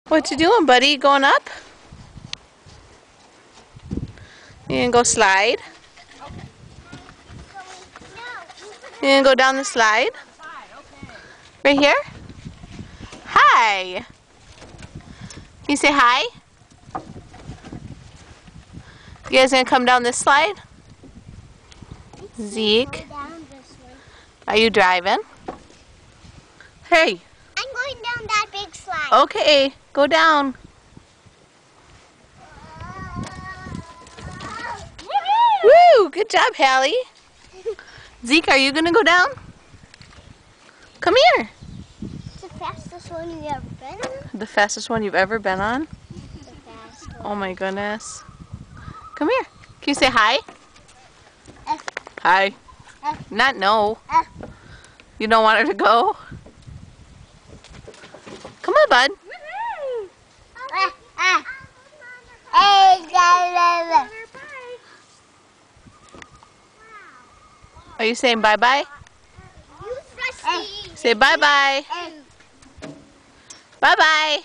What you doing, buddy? Going up? You gonna go slide? You gonna go down the slide? Right here? Hi! Can you say hi? You guys gonna come down this slide? Zeke? Are you driving? Hey! I'm going down that big slide. Okay, go down. Woo! Good job, Hallie. Zeke, are you gonna go down? Come here. It's the fastest one you've ever been on. The fastest one you've ever been on? The fastest one. Oh my goodness. Come here. Can you say hi? Hi. Not no. You don't want her to go? Come on, bud. Are you saying bye-bye? Say bye-bye. Bye-bye.